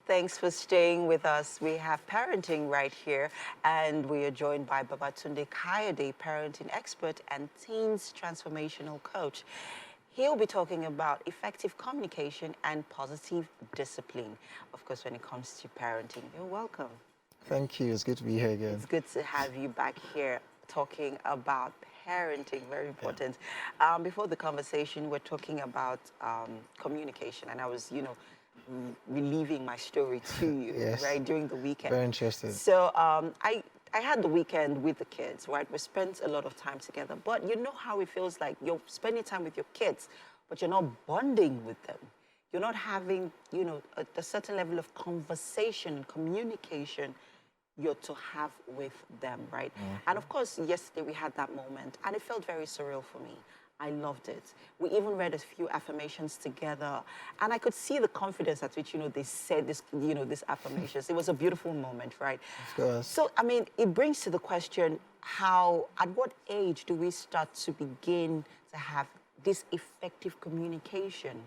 Thanks for staying with us. We have parenting right here, and we are joined by Babatunde Kayode, parenting expert and teens transformational coach. He'll be talking about effective communication and positive discipline, of course, when it comes to parenting. You're welcome. Thank you. It's good to be here again. It's good to have you back here talking about parenting, very important. Before the conversation, we're talking about communication, and I was, reliving my story to you, Yes. right, during the weekend. Very interesting. So I had the weekend with the kids, right? We spent a lot of time together, but you know how it feels like you're spending time with your kids, but you're not bonding with them. You're not having, a certain level of conversation and communication you're to have with them, right? And of course, yesterday we had that moment, and it felt very surreal for me. I loved it. We even read a few affirmations together, and I could see the confidence at which, they said this, these affirmations. It was a beautiful moment, right? Of course. So, it brings to the question, at what age do we start to begin to have this effective communication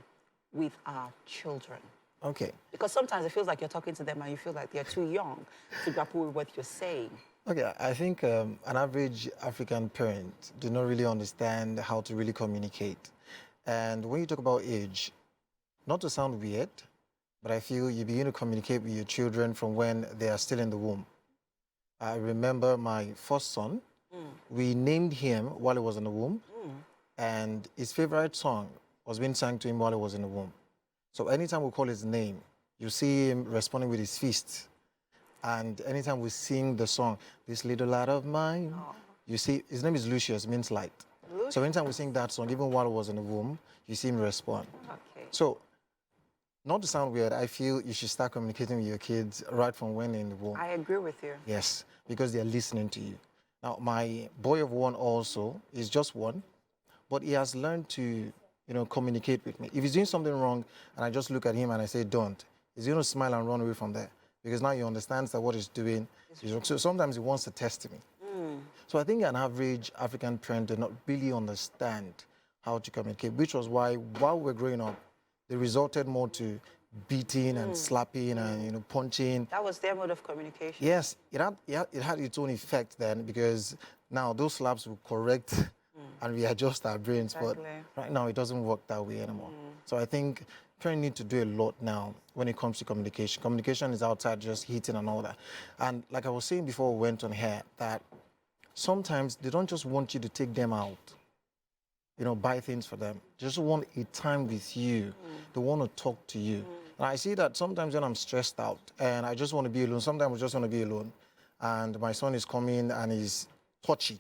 with our children? Okay. Because sometimes it feels like you're talking to them and you feel like they're too young to grapple with what you're saying. Okay, I think an average African parent do not really understand how to really communicate. And when you talk about age, not to sound weird, but I feel you begin to communicate with your children from when they are still in the womb. I remember my first son, we named him while he was in the womb, and his favorite song was being sung to him while he was in the womb. So anytime we call his name, you see him responding with his fists. And anytime we sing the song, This Little Light of Mine, you see, his name is Lucius, means light. Lucius. So anytime we sing that song, even while he was in the womb, you see him respond. Okay. So, not to sound weird, I feel you should start communicating with your kids right from when they're in the womb. I agree with you. Yes, because they're listening to you. Now, my boy of one also is just one, but he has learned to communicate with me. If he's doing something wrong and I just look at him and I say, don't, he's going to smile and run away from there because now he understands that what he's doing is wrong. So sometimes he wants to test me. So I think an average African parent did not really understand how to communicate, which was why while we're growing up, they resorted more to beating and slapping and punching. That was their mode of communication. Yes, it had its own effect then because now those slaps will correct and readjust our brains, Exactly. but right now it doesn't work that way anymore. So I think parents need to do a lot now when it comes to communication. Communication is outside just hitting and all that. And like I was saying before we went on here, that sometimes they don't just want you to take them out, buy things for them. They just want a time with you. They want to talk to you. And I see that sometimes when I'm stressed out and I just want to be alone, sometimes I just want to be alone, and my son is coming and he's touchy.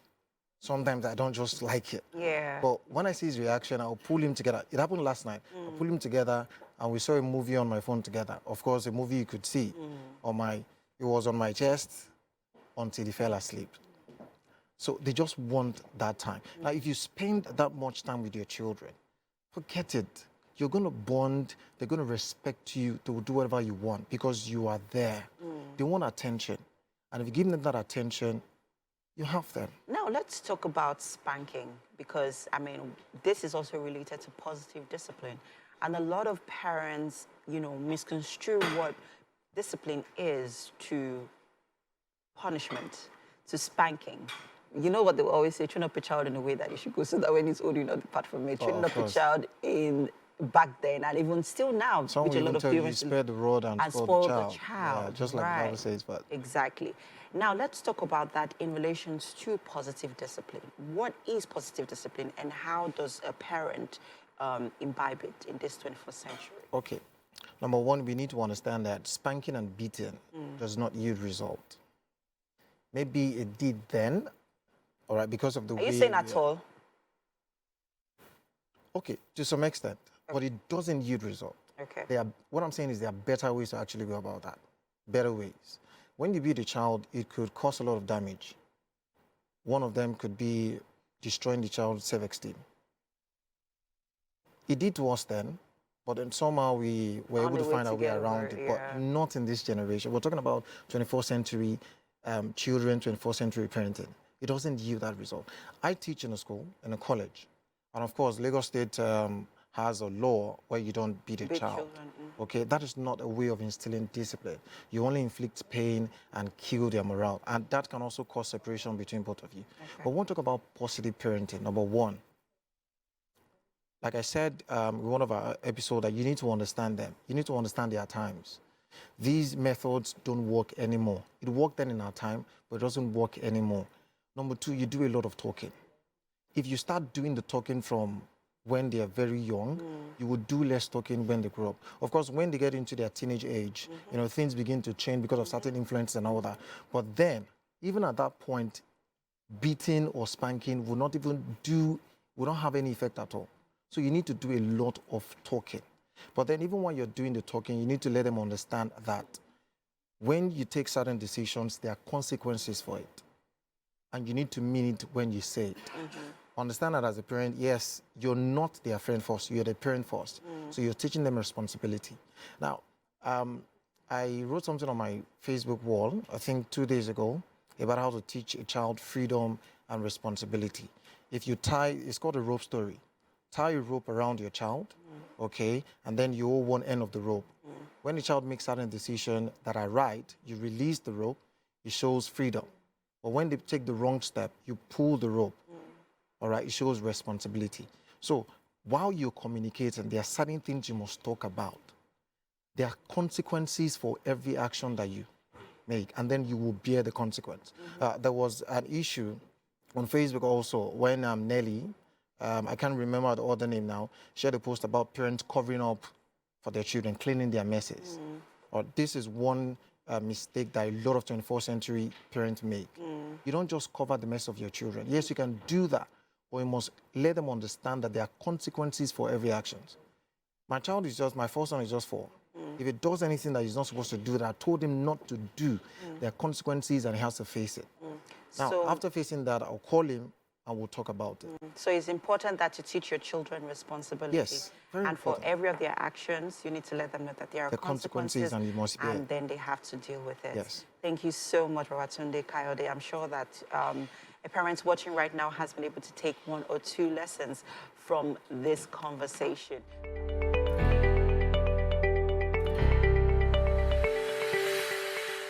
Sometimes I don't just like it. Yeah. But when I see his reaction, I'll pull him together. It happened last night. I pull him together and we saw a movie on my phone together. Of course, a movie you could see it was on my chest until he fell asleep. So they just want that time. Now, if you spend that much time with your children, forget it. You're going to bond. They're going to respect you. They will do whatever you want because you are there. They want attention. And if you give them that attention, you have them. Now, let's talk about spanking because, this is also related to positive discipline. And a lot of parents, misconstrue what discipline is to punishment, to spanking. You know what they will always say, train up a child in a way that you should go so that when he's old, you not depart from it. Train up a child back then and even still now, some which a lot of parents you spare the rod and spoil the child. Yeah, just like the Bible says. But exactly. Now let's talk about that in relation to positive discipline. What is positive discipline, and how does a parent imbibe it in this 21st century? Okay, number one, we need to understand that spanking and beating does not yield result. Maybe it did then, all right, because of the way. Are you saying at all? Okay, to some extent. But it doesn't yield result. Okay. What I'm saying is there are better ways to actually go about that. Better ways. When you beat a child, it could cause a lot of damage. One of them could be destroying the child's self-esteem. It did to us then, but then somehow we were able to find our way around it. But not in this generation. We're talking about 24th century children, 24th century parenting. It doesn't yield that result. I teach in a school, in a college. And of course, Lagos State has a law where you don't beat a Beat child. children, Okay, that is not a way of instilling discipline. You only inflict pain and kill their morale, and that can also cause separation between both of you. Okay. But we want to talk about positive parenting. Number one, like I said in one of our episodes, that you need to understand them. You need to understand their times. These methods don't work anymore. It worked then in our time, but it doesn't work anymore. Number two, you do a lot of talking. If you start doing the talking from when they are very young, you will do less talking when they grow up. Of course, when they get into their teenage age, things begin to change because of certain influences and all that. But then, even at that point, beating or spanking will not have any effect at all. So you need to do a lot of talking. But then even while you're doing the talking, you need to let them understand that when you take certain decisions, there are consequences for it. And you need to mean it when you say it. Understand that as a parent, yes, you're not their friend first, you're the parent first. So you're teaching them responsibility. Now, I wrote something on my Facebook wall, I think 2 days ago, about how to teach a child freedom and responsibility. If you it's called a rope story. Tie a rope around your child, okay, and then you hold one end of the rope. When the child makes certain decisions that are right, you release the rope, it shows freedom. But when they take the wrong step, you pull the rope. All right, it shows responsibility. So while you're communicating, there are certain things you must talk about. There are consequences for every action that you make, and then you will bear the consequence. There was an issue on Facebook also when Nelly, I can't remember the other name now, shared a post about parents covering up for their children, cleaning their messes. Or this is one mistake that a lot of 21st century parents make. You don't just cover the mess of your children. Yes, you can do that, but you must let them understand that there are consequences for every action. My first son is just 4. If he does anything that he's not supposed to do, that I told him not to do, there are consequences and he has to face it. Now, after facing that, I'll call him and we'll talk about it. So it's important that you teach your children responsibility. Yes, very and important. For every of their actions, you need to let them know that there are consequences and you must bear. And then they have to deal with it. Yes. Thank you so much, Babatunde Kayode. I'm sure that a parent watching right now has been able to take 1 or 2 lessons from this conversation.